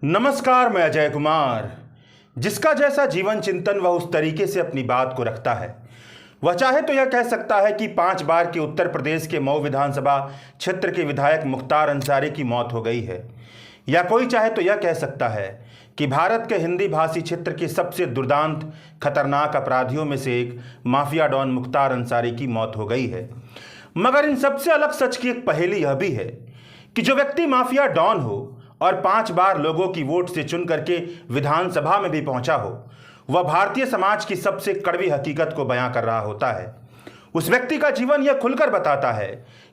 नमस्कार, मैं अजय कुमार। जिसका जैसा जीवन चिंतन वह उस तरीके से अपनी बात को रखता है। वह चाहे तो यह कह सकता है कि 5 बार के उत्तर प्रदेश के मऊ विधानसभा क्षेत्र के विधायक मुख्तार अंसारी की मौत हो गई है, या कोई चाहे तो यह कह सकता है कि भारत के हिंदी भाषी क्षेत्र के सबसे दुर्दांत खतरनाक अपराधियों में से एक माफिया डॉन मुख्तार अंसारी की मौत हो गई है। मगर इन सबसे अलग सच की एक पहेली यह भी है कि जो व्यक्ति माफिया डॉन हो और 5 बार लोगों की वोट से चुन करके विधानसभा में भी पहुंचा हो, वह भारतीय समाज की सबसे कड़वी हकीकत को बयां कर रहा होता है। उस व्यक्ति का जीवन यह खुलकर बताता है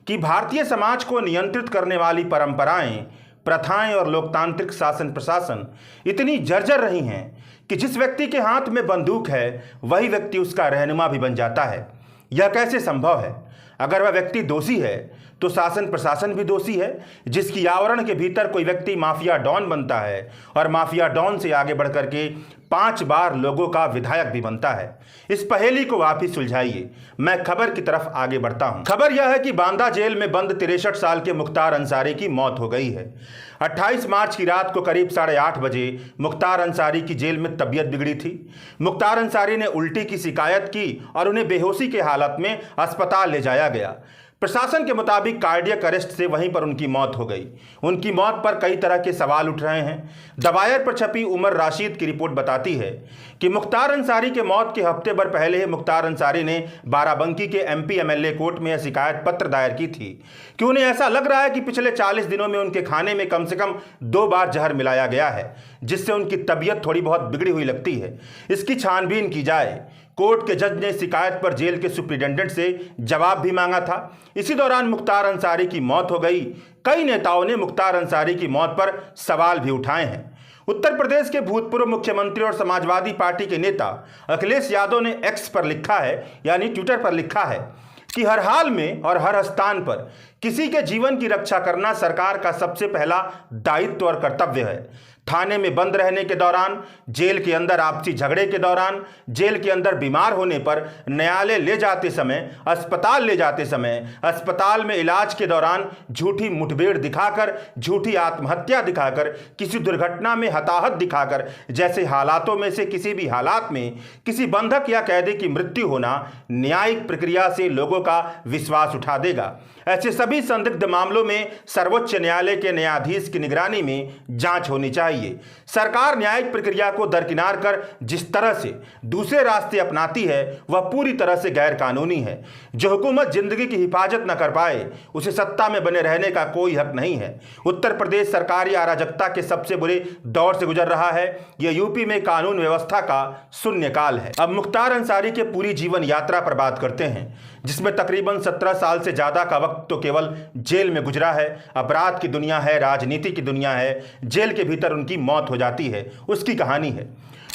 कि भारतीय समाज को नियंत्रित करने वाली परंपराएं, प्रथाएं और लोकतांत्रिक शासन प्रशासन इतनी जर्जर रही हैं कि जिस व्यक्ति के हाथ में बंदूक है वही व्यक्ति उसका रहनुमा भी बन जाता है। यह कैसे संभव है? अगर वह व्यक्ति दोषी है तो शासन प्रशासन भी दोषी है। जिसकी आवरण के भीतर कोई व्यक्ति माफिया डॉन बनता है और माफिया डॉन से आगे बढ़कर के 5 बार लोगों का विधायक भी बनता है। इस पहेली को आप ही सुलझाइए। मैं खबर की तरफ आगे बढ़ता हूं। खबर यह है कि बांदा जेल में बंद 63 साल के मुख्तार अंसारी की मौत हो गई है। 28 मार्च की रात को करीब 8:30 बजे मुख्तार अंसारी की जेल में तबीयत बिगड़ी थी। मुख्तार अंसारी ने उल्टी की शिकायत की और उन्हें बेहोशी के हालत में अस्पताल ले जाया गया। प्रशासन के मुताबिक कार्डियक अरेस्ट से वहीं पर उनकी मौत हो गई। उनकी मौत पर कई तरह के सवाल उठ रहे हैं। दवायर पर छपी उमर राशिद की रिपोर्ट बताती है कि मुख्तार अंसारी के मौत के हफ्ते भर पहले ही मुख्तार अंसारी ने बाराबंकी के एमपी एमएलए कोर्ट में यह शिकायत पत्र दायर की थी कि उन्हें ऐसा लग रहा है कि पिछले 40 दिनों में उनके खाने में कम से कम 2 बार जहर मिलाया गया है, जिससे उनकी तबीयत थोड़ी बहुत बिगड़ी हुई लगती है। इसकी छानबीन की जाए। कोर्ट के जज ने शिकायत पर जेल के सुप्रिटेंडेंट से जवाब भी मांगा था। इसी दौरान मुख्तार अंसारी की मौत हो गई। कई नेताओं ने मुख्तार अंसारी की मौत पर सवाल भी उठाए हैं। उत्तर प्रदेश के भूतपूर्व मुख्यमंत्री और समाजवादी पार्टी के नेता अखिलेश यादव ने एक्स पर लिखा है, यानी ट्विटर पर लिखा है कि हर हाल में और हर स्थान पर किसी के जीवन की रक्षा करना सरकार का सबसे पहला दायित्व और कर्तव्य है। थाने में बंद रहने के दौरान, जेल के अंदर आपसी झगड़े के दौरान, जेल के अंदर बीमार होने पर, न्यायालय ले जाते समय, अस्पताल ले जाते समय, अस्पताल में इलाज के दौरान झूठी मुठभेड़ दिखाकर, झूठी आत्महत्या दिखाकर, किसी दुर्घटना में हताहत दिखाकर जैसे हालातों में से किसी भी हालात में किसी बंधक या कैदी की मृत्यु होना न्यायिक प्रक्रिया से लोगों का विश्वास उठा देगा। ऐसे सभी संदिग्ध मामलों में सर्वोच्च न्यायालय के न्यायाधीश की निगरानी में जांच होनी चाहिए। सरकार न्यायिक प्रक्रिया को दरकिनार कर जिस तरह से दूसरे रास्ते अपनाती है वह पूरी तरह से गैर कानूनी है। जो हुकूमत जिंदगी की हिफाजत न कर पाए उसे सत्ता में बने रहने का कोई हक नहीं है। उत्तर प्रदेश सरकारी अराजकता के सबसे बुरे दौर से गुजर रहा है। यह यूपी में कानून व्यवस्था का शून्यकाल है। अब मुख्तार अंसारी के पूरी जीवन यात्रा पर बात करते हैं, जिसमें तकरीबन 17 साल से ज्यादा का वक्त तो केवल जेल में गुजरा है। अपराध की दुनिया है, राजनीति की दुनिया है, जेल के भीतर उनकी मौत हो जाती है। उसकी कहानी है।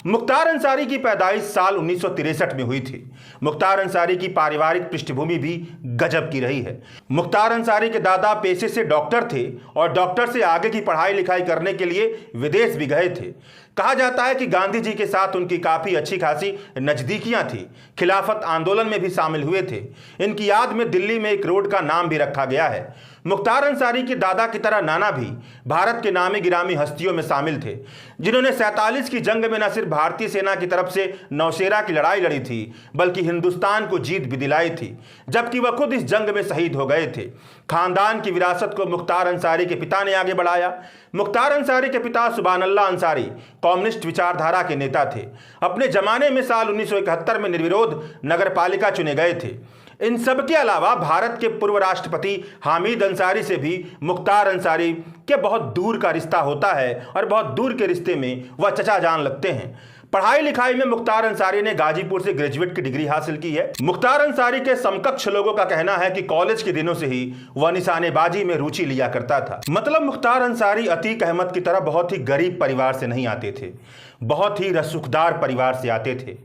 मुख्तार अंसारी की पैदाइश साल 1963 में हुई थी। मुख्तार अंसारी की पारिवारिक पृष्ठभूमि भी गजब की रही है। मुख्तार अंसारी के दादा पेशे से डॉक्टर थे और डॉक्टर से आगे की पढ़ाई लिखाई करने के लिए विदेश भी गए थे। कहा जाता है कि गांधी जी के साथ उनकी काफ़ी अच्छी खासी नज़दीकियां थी। खिलाफत आंदोलन में भी शामिल हुए थे। इनकी याद में दिल्ली में एक रोड का नाम भी रखा गया है। मुख्तार अंसारी के दादा की तरह नाना भी भारत के नामी गिरामी हस्तियों में शामिल थे, जिन्होंने 47 की जंग में न सिर्फ भारतीय सेना की तरफ से नौशेरा की लड़ाई लड़ी थी बल्कि हिंदुस्तान को जीत भी दिलाई थी, जबकि वह खुद इस जंग में शहीद हो गए थे। खानदान की विरासत को मुख्तार अंसारी के पिता ने आगे बढ़ाया। मुख्तार अंसारी के पिता सुभान अल्लाह अंसारी कम्युनिस्ट विचारधारा के नेता थे। अपने जमाने में साल 1971 में निर्विरोध नगर पालिका चुने गए थे। इन सब के अलावा भारत के पूर्व राष्ट्रपति हामिद अंसारी से भी मुख्तार अंसारी के बहुत दूर का रिश्ता होता है और बहुत दूर के रिश्ते में वह चचा जान लगते हैं। पढ़ाई लिखाई में मुख्तार अंसारी ने गाजीपुर से ग्रेजुएट की डिग्री हासिल की है। मुख्तार अंसारी के समकक्ष लोगों का कहना है कि कॉलेज के दिनों से ही वह निशानेबाजी में रुचि लिया करता था। मतलब मुख्तार अंसारी अतीक अहमद की तरह बहुत ही गरीब परिवार से नहीं आते थे, बहुत ही रसूखदार परिवार से आते थे।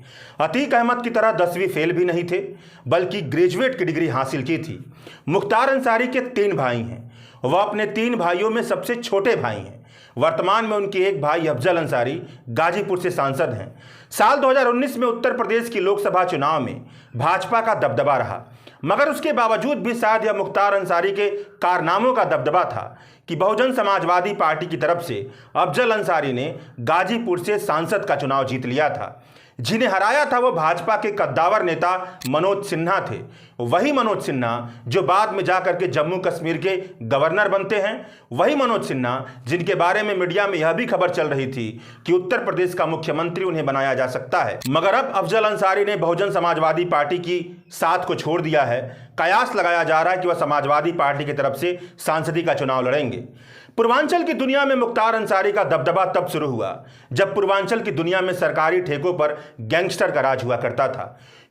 अतीक अहमद की तरह 10वीं फेल भी नहीं थे, बल्कि ग्रेजुएट की डिग्री हासिल की थी। मुख्तार अंसारी के 3 भाई हैं। वह अपने 3 भाइयों में सबसे छोटे भाई हैं। वर्तमान में उनके एक भाई अफजल अंसारी गाजीपुर से सांसद हैं। साल 2019 में उत्तर प्रदेश की लोकसभा चुनाव में भाजपा का दबदबा रहा। मगर उसके बावजूद भी शायद यह मुख्तार अंसारी के कारनामों का दबदबा था कि बहुजन समाजवादी पार्टी की तरफ से अफजल अंसारी ने गाजीपुर से सांसद का चुनाव जीत लिया था। जिन्हें हराया था वो भाजपा के कद्दावर नेता मनोज सिन्हा थे। वही मनोज सिन्हा जो बाद में जाकर के जम्मू कश्मीर के गवर्नर बनते हैं, वही मनोज सिन्हा जिनके बारे में मीडिया में यह भी खबर चल रही थी कि उत्तर प्रदेश का मुख्यमंत्री उन्हें बनाया जा सकता है। मगर अब अफजल अंसारी ने बहुजन समाजवादी पार्टी की साथ को छोड़ दिया है। कयास लगाया जा रहा है कि वह समाजवादी पार्टी की तरफ से सांसदी का चुनाव लड़ेंगे। पूर्वांचल की दुनिया में मुख्तार अंसारी का दबदबा तब शुरू हुआ जब पूर्वांचल की दुनिया में सरकारी ठेकों पर गैंगस्टर का राज हुआ करता था।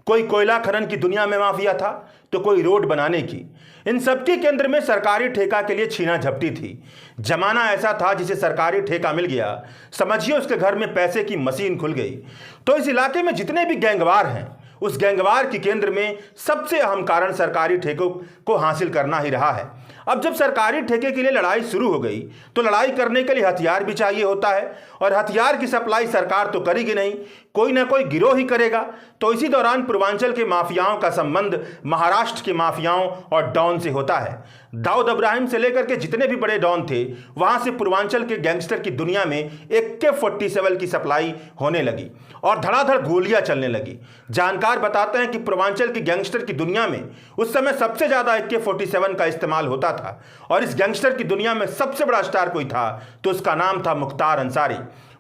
कोई कोयला खनन की दुनिया में माफिया था तो कोई रोड बनाने की। इन सबके केंद्र में सरकारी ठेका के लिए छीना झपटी थी। जमाना ऐसा था जिसे सरकारी ठेका मिल गया, समझिए उसके घर में पैसे की मशीन खुल गई। तो इस इलाके में जितने भी गैंगवार हैं, उस गैंगवार के केंद्र में सबसे अहम कारण सरकारी ठेकों को हासिल करना ही रहा है। अब जब सरकारी ठेके के लिए लड़ाई शुरू हो गई तो लड़ाई करने के लिए हथियार भी चाहिए होता है, और हथियार की सप्लाई सरकार तो करेगी नहीं, कोई ना कोई गिरोह ही करेगा। तो इसी दौरान पूर्वांचल के माफियाओं का संबंध महाराष्ट्र के माफियाओं और डॉन से होता है। दाऊद इब्राहिम से लेकर के जितने भी बड़े डॉन थे, वहां से पूर्वांचल के गैंगस्टर की दुनिया में AK-47 की सप्लाई होने लगी और धड़ाधड़ गोलियां चलने लगी। जानकार बताते हैं कि पूर्वांचल की गैंगस्टर की दुनिया में उस समय सबसे ज्यादा AK-47 का इस्तेमाल होता था, और इस गैंगस्टर की दुनिया में सबसे बड़ा स्टार कोई था तो उसका नाम था मुख्तार अंसारी।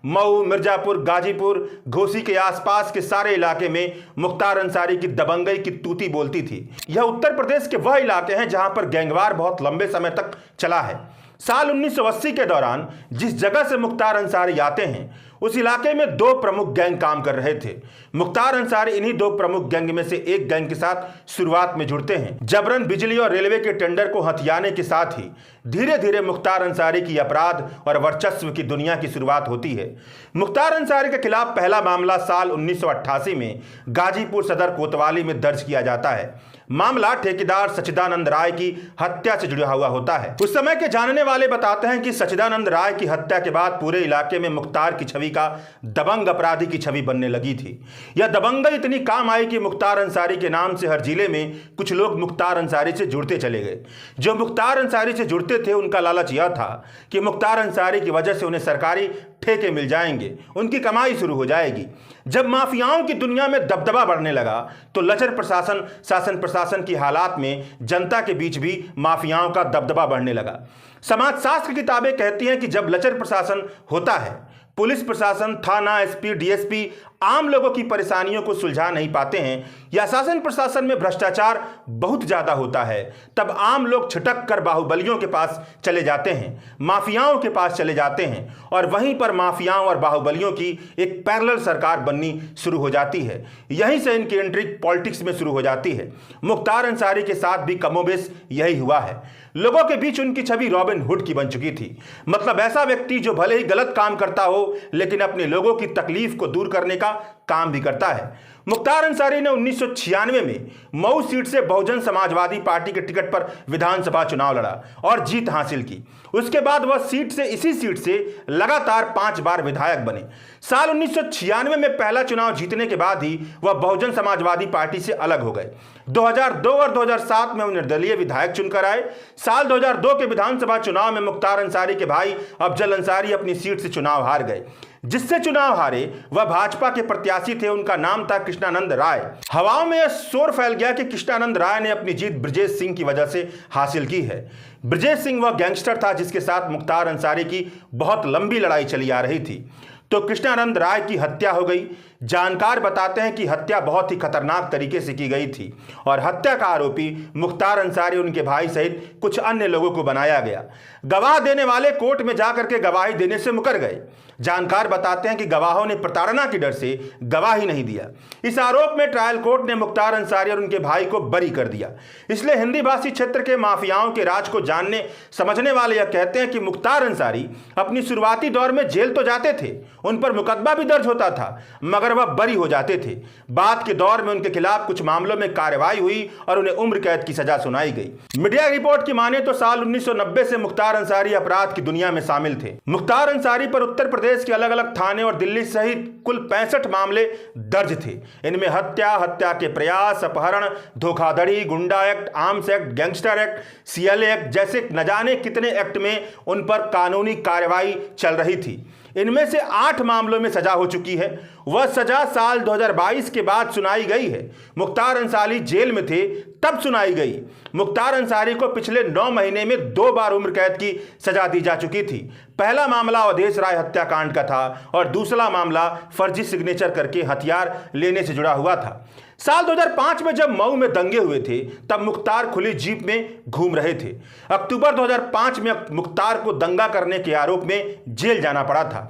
मऊ, मिर्जापुर, गाजीपुर, घोसी के आसपास के सारे इलाके में मुख्तार अंसारी की दबंगई की तूती बोलती थी। यह उत्तर प्रदेश के वह इलाके हैं जहां पर गैंगवार बहुत लंबे समय तक चला है। साल 1980 के दौरान जिस जगह से मुख्तार अंसारी आते हैं, उस इलाके में 2 प्रमुख गैंग काम कर रहे थे। मुख्तार अंसारी इन्हीं 2 प्रमुख गैंग में से एक गैंग के साथ शुरुआत में जुड़ते हैं। जबरन बिजली और रेलवे के टेंडर को हथियाने के साथ ही धीरे धीरे मुख्तार अंसारी की अपराध और वर्चस्व की दुनिया की शुरुआत होती है। मुख्तार अंसारी के खिलाफ पहला मामला साल 1988 में गाजीपुर सदर कोतवाली में दर्ज किया जाता है। मामला ठेकेदार सच्चिदानंद राय की हत्या से जुड़ा हुआ होता है। उस समय के जानने वाले बताते हैं कि सच्चिदानंद राय की हत्या के बाद पूरे इलाके में मुख्तार की छवि का दबंग अपराधी की छवि बनने लगी थी। यह दबंगई इतनी काम आई कि मुख्तार अंसारी के नाम से हर जिले में कुछ लोग मुख्तार अंसारी से जुड़ते चले गए। जो मुख्तार अंसारी से जुड़ते थे, उनका लालच यह था कि मुख्तार अंसारी की वजह से उन्हें सरकारी ठेके मिल जाएंगे, उनकी कमाई शुरू हो जाएगी। जब माफियाओं की दुनिया में दबदबा बढ़ने लगा तो लचर प्रशासन, शासन प्रशासन की हालात में जनता के बीच भी माफियाओं का दबदबा बढ़ने लगा। समाजशास्त्र की किताबें कहती हैं कि जब लचर प्रशासन होता है, पुलिस प्रशासन, थाना, SP, DSP आम लोगों की परेशानियों को सुलझा नहीं पाते हैं, या शासन प्रशासन में भ्रष्टाचार बहुत ज्यादा होता है, तब आम लोग छिटक कर बाहुबलियों के पास चले जाते हैं, माफियाओं के पास चले जाते हैं, और वहीं पर माफियाओं और बाहुबलियों की एक पैरेलल सरकार बननी शुरू हो जाती है। यहीं से इनकी एंट्री पॉलिटिक्स में शुरू हो जाती है। मुख्तार अंसारी के साथ भी कमोबेश यही हुआ है। लोगों के बीच उनकी छवि रॉबिन हुड की बन चुकी थी। मतलब ऐसा व्यक्ति जो भले ही गलत काम करता हो, लेकिन अपने लोगों की तकलीफ को दूर करने का काम भी करता है। मुख्तार अंसारी ने 1996 में मऊ सीट से बहुजन समाजवादी पार्टी के टिकट पर विधानसभा चुनाव लड़ा और जीत हासिल की। उसके बाद वह इसी सीट से लगातार 5 बार विधायक बने। साल 1996 में पहला चुनाव जीतने के बाद ही वह बहुजन समाजवादी पार्टी से अलग हो गए। 2002 और 2007 में वो निर्दलीय विधायक चुनकर आए। साल 2002 के विधानसभा चुनाव में मुख्तार अंसारी के भाई अफजल अंसारी अपनी सीट से चुनाव हार गए। जिससे चुनाव हारे वह भाजपा के प्रत्याशी थे, उनका नाम था कृष्णानंद राय। हवाओं में यह शोर फैल गया कि कृष्णानंद राय ने अपनी जीत ब्रजेश सिंह की वजह से हासिल की है। ब्रजेश सिंह वह गैंगस्टर था जिसके साथ मुख्तार अंसारी की बहुत लंबी लड़ाई चली आ रही थी। तो कृष्णानंद राय की हत्या हो गई। जानकार बताते हैं कि हत्या बहुत ही खतरनाक तरीके से की गई थी और हत्या का आरोपी मुख्तार अंसारी, उनके भाई सहित कुछ अन्य लोगों को बनाया गया। गवाह देने वाले कोर्ट में जाकर के गवाही देने से मुकर गए। जानकार बताते हैं कि गवाहों ने प्रताड़ना के डर से गवाही नहीं दिया। इस आरोप में ट्रायल कोर्ट ने मुख्तार अंसारी और उनके भाई को बरी कर दिया। इसलिए हिंदी भाषी क्षेत्र के माफियाओं के राज को जानने समझने वाले यह कहते हैं कि मुख्तार अंसारी अपनी शुरुआती दौर में जेल तो जाते थे, उन पर मुकदमा भी दर्ज होता था, मगर वह बरी हो जाते थे। बाद के दौर में उनके खिलाफ कुछ मामलों में कार्रवाई हुई और उन्हें उम्र कैद की सजा सुनाई गई। मीडिया रिपोर्ट की माने तो साल 1990 से मुख्तार अंसारी अपराध की दुनिया में शामिल थे। मुख्तार अंसारी पर उत्तर प्रदेश के अलग अलग थाने और दिल्ली सहित कुल 65 मामले दर्ज थे। इनमें हत्या, हत्या के प्रयास, अपहरण, धोखाधड़ी, गुंडा act, arms act, gangster act, CLA act जैसे न जाने कितने एक्ट में उन पर कानूनी कार्रवाई चल रही थी। इनमें से 8 मामलों में सजा हो चुकी है। वह सजा साल 2022 के बाद सुनाई गई है। मुख्तार अंसारी जेल में थे तब सुनाई गई। मुख्तार अंसारी को पिछले 9 महीने में 2 बार उम्र कैद की सजा दी जा चुकी थी। पहला मामला अवधेश राय हत्याकांड का था और दूसरा मामला फर्जी सिग्नेचर करके हथियार लेने से जुड़ा हुआ था। साल 2005 में जब मऊ में दंगे हुए थे तब मुख्तार खुली जीप में घूम रहे थे। अक्टूबर 2005 में मुख्तार को दंगा करने के आरोप में जेल जाना पड़ा था।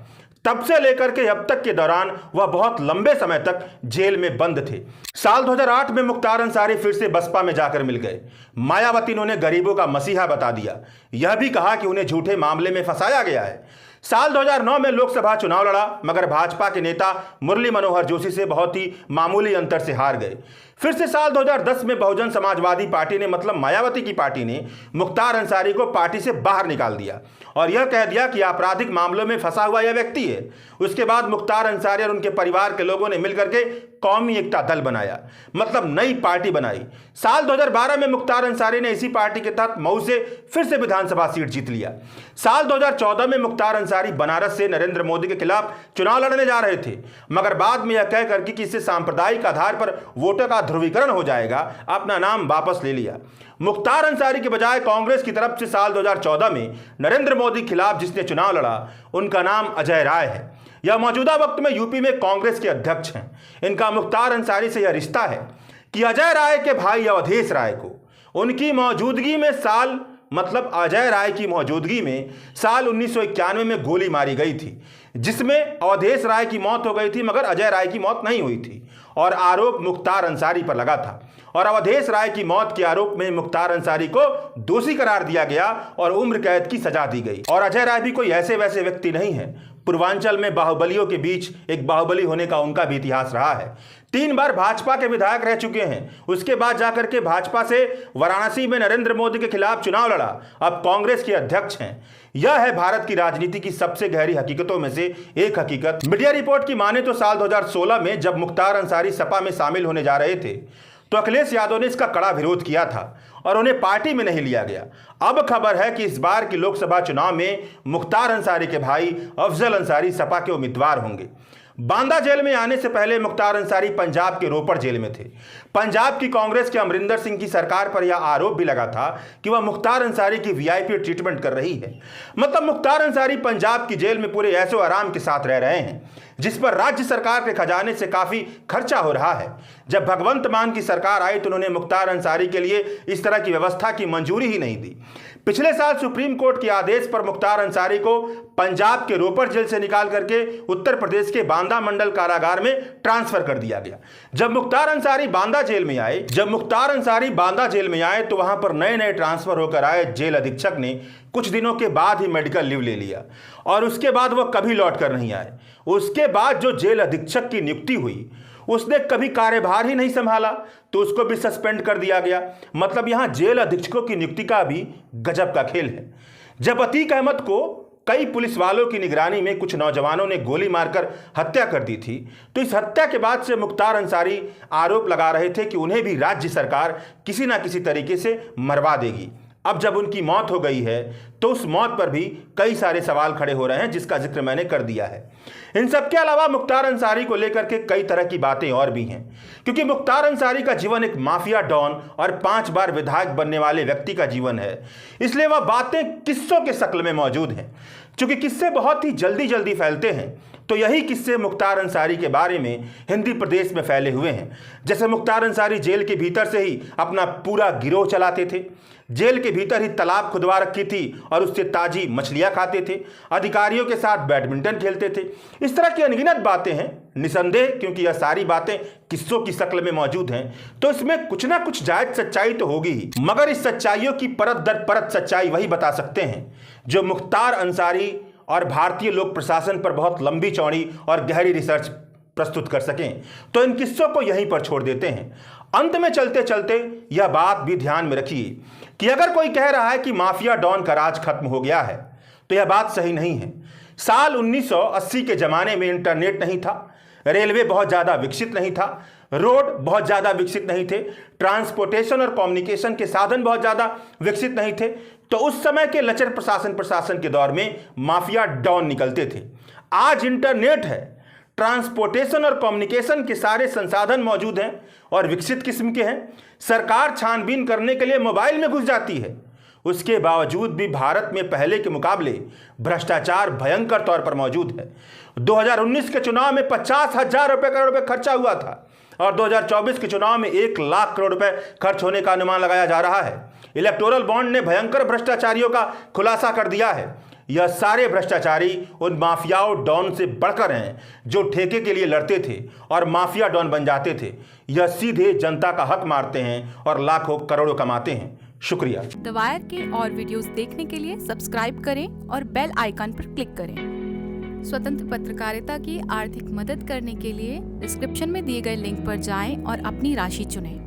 तब से लेकर के अब तक के दौरान वह बहुत लंबे समय तक जेल में बंद थे। साल 2008 में मुख्तार अंसारी फिर से बसपा में जाकर मिल गए। मायावती ने उन्हें गरीबों का मसीहा बता दिया। यह भी कहा कि उन्हें झूठे मामले में फंसाया गया है। साल 2009 में लोकसभा चुनाव लड़ा, मगर भाजपा के नेता मुरली मनोहर जोशी से बहुत ही मामूली अंतर से हार गए। फिर से साल 2010 में बहुजन समाजवादी पार्टी ने, मतलब मायावती की पार्टी ने, मुख्तार अंसारी को पार्टी से बाहर निकाल दिया और यह कह दिया कि आपराधिक मामलों में फंसा हुआ यह व्यक्ति है। उसके बाद मुख्तार अंसारी और उनके परिवार के लोगों ने मिलकर के कौमी एकता दल बनाया, मतलब नई पार्टी बनाई। साल 2012 में मुख्तार अंसारी ने इसी पार्टी के तहत मऊ से फिर से विधानसभा सीट जीत लिया। साल 2014 में मुख्तार अंसारी बनारस से नरेंद्र मोदी के खिलाफ चुनाव लड़ने जा रहे थे, मगर बाद में यह कहकर कि इससे सांप्रदायिक आधार पर वोटों का ध्रुवीकरण हो जाएगा, अपना नाम वापस ले लिया। मुख्तार अंसारी के बजाय कांग्रेस की तरफ से साल 2014 में नरेंद्र मोदी के खिलाफ जिसने चुनाव लड़ा, उनका नाम अजय राय है। यह मौजूदा वक्त में यूपी में कांग्रेस के अध्यक्ष हैं। इनका मुख्तार अंसारी से यह रिश्ता है कि अजय राय के भाई अवधेश राय को उनकी मौजूदगी में अजय राय की मौजूदगी में साल 1991 में गोली मारी गई थी, जिसमें अवधेश राय की मौत हो गई थी, मगर अजय राय की मौत नहीं हुई थी और आरोप मुख्तार अंसारी पर लगा था। और अवधेश राय की मौत के आरोप में मुख्तार अंसारी को दोषी करार दिया गया और उम्र कैद की सजा दी गई। और अजय राय भी कोई ऐसे वैसे व्यक्ति नहीं है। पूर्वांचल में बाहुबलियों के बीच एक बाहुबली होने का उनका भी इतिहास रहा है। 3 बार भाजपा के विधायक रह चुके हैं। उसके बाद जाकर के भाजपा से वाराणसी में नरेंद्र मोदी के खिलाफ चुनाव लड़ा, अब कांग्रेस के अध्यक्ष हैं। यह है भारत की राजनीति की सबसे गहरी हकीकतों में से एक हकीकत। मीडिया रिपोर्ट की माने तो साल 2016 में जब मुख्तार अंसारी सपा में शामिल होने जा रहे थे तो अखिलेश यादव ने इसका कड़ा विरोध किया था और उन्हें पार्टी में नहीं लिया गया। अब खबर है कि इस बार की लोकसभा चुनाव में मुख्तार अंसारी के भाई अफजल अंसारी सपा के उम्मीदवार होंगे। बांदा जेल में आने से पहले मुख्तार अंसारी पंजाब के रोपड़ जेल में थे। पंजाब की कांग्रेस के अमरिंदर सिंह की सरकार पर यह आरोप भी लगा था कि वह मुख्तार अंसारी की VIP ट्रीटमेंट कर रही है। मतलब मुख्तार अंसारी पंजाब की जेल में पूरे ऐशो आराम के साथ रह रहे हैं, जिस पर राज्य सरकार के खजाने से काफी खर्चा हो रहा है। जब भगवंत मान की सरकार आई तो उन्होंने मुख्तार अंसारी के लिए इस तरह की व्यवस्था की मंजूरी ही नहीं दी। पिछले साल सुप्रीम कोर्ट के आदेश पर मुख्तार अंसारी को पंजाब के रोपड़ जेल से निकाल करके उत्तर प्रदेश के बांदा मंडल कारागार में ट्रांसफर कर दिया गया। जब मुख्तार अंसारी बांदा जेल में आए तो वहां पर नए ट्रांसफर होकर आए जेल अधीक्षक ने कुछ दिनों के बाद ही मेडिकल लीव ले लिया और उसके बाद वह कभी लौट कर नहीं आए। उसके बाद जो जेल अधीक्षक की नियुक्ति हुई उसने कभी कार्यभार ही नहीं संभाला तो उसको भी सस्पेंड कर दिया गया। मतलब यहां जेल अधीक्षकों की नियुक्ति का भी गजब का खेल है। जब अतीक अहमद को कई पुलिस वालों की निगरानी में कुछ नौजवानों ने गोली मारकर हत्या कर दी थी तो इस हत्या के बाद से मुख्तार अंसारी आरोप लगा रहे थे कि उन्हें भी राज्य सरकार किसी ना किसी तरीके से मरवा देगी। अब जब उनकी मौत हो गई है तो उस मौत पर भी कई सारे सवाल खड़े हो रहे हैं, जिसका जिक्र मैंने कर दिया है। इन सब के अलावा मुख्तार अंसारी को लेकर के कई तरह की बातें और भी हैं, क्योंकि मुख्तार अंसारी का जीवन एक माफिया डॉन और 5 बार विधायक बनने वाले व्यक्ति का जीवन है, इसलिए वह बातें किस्सों के शक्ल में मौजूद हैं। चूंकि किस्से बहुत ही जल्दी फैलते हैं तो यही किस्से मुख्तार अंसारी के बारे में हिंदी प्रदेश में फैले हुए हैं। जैसे मुख्तार अंसारी जेल के भीतर से ही अपना पूरा गिरोह चलाते थे, जेल के भीतर ही तालाब खुदवा रखी थी और उससे ताजी मछलियां खाते थे, अधिकारियों के साथ बैडमिंटन खेलते थे। इस तरह की अनगिनत बातें हैं। निसंदेह क्योंकि यह सारी बातें किस्सों की शक्ल में मौजूद हैं तो इसमें कुछ ना कुछ जायज सच्चाई तो होगी ही, मगर इस सच्चाइयों की परत दर परत सच्चाई वही बता सकते हैं जो मुख्तार अंसारी और भारतीय लोक प्रशासन पर बहुत लंबी चौड़ी और गहरी रिसर्च प्रस्तुत कर सकें, तो इन किस्सों को यहीं पर छोड़ देते हैं। अंत में चलते चलते यह बात भी ध्यान में रखिए कि अगर कोई कह रहा है कि माफिया डॉन का राज खत्म हो गया है, तो यह बात सही नहीं है। साल 1980 के ज़माने में इंटरनेट नहीं था, रेलवे बहुत ज़्यादा विकसित नहीं था, रोड बहुत ज़्यादा विकसित नहीं थे, ट्रांसपोर्टेशन और कम्युनिकेशन के साधन बहुत ज़्यादा विकसित नहीं थे। तो उस समय के लचर प्रशासन के दौर में माफिया डॉन निकलते थे। आज इंटरनेट है, ट्रांसपोर्टेशन और कम्युनिकेशन के सारे संसाधन मौजूद हैं और विकसित किस्म के हैं। सरकार छानबीन करने के लिए मोबाइल में घुस जाती है। उसके बावजूद भी भारत में पहले के मुकाबले भ्रष्टाचार भयंकर तौर पर मौजूद है। 2019 के चुनाव में 50,000 करोड़ रुपए खर्चा हुआ था और 2024 के चुनाव में 1 लाख करोड़ रुपए खर्च होने का अनुमान लगाया जा रहा है। इलेक्टोरल बॉन्ड ने भयंकर भ्रष्टाचारियों का खुलासा कर दिया है। यह सारे भ्रष्टाचारी उन माफियाओं डॉन से बढ़कर हैं जो ठेके के लिए लड़ते थे और माफिया डॉन बन जाते थे। यह सीधे जनता का हक मारते हैं और लाखों करोड़ों कमाते हैं। शुक्रिया। द वायर के और वीडियोस देखने के लिए सब्सक्राइब करें और बेल आइकन पर क्लिक करें। स्वतंत्र पत्रकारिता की आर्थिक मदद करने के लिए डिस्क्रिप्शन में दिए गए लिंक पर जाएं और अपनी राशि चुनें।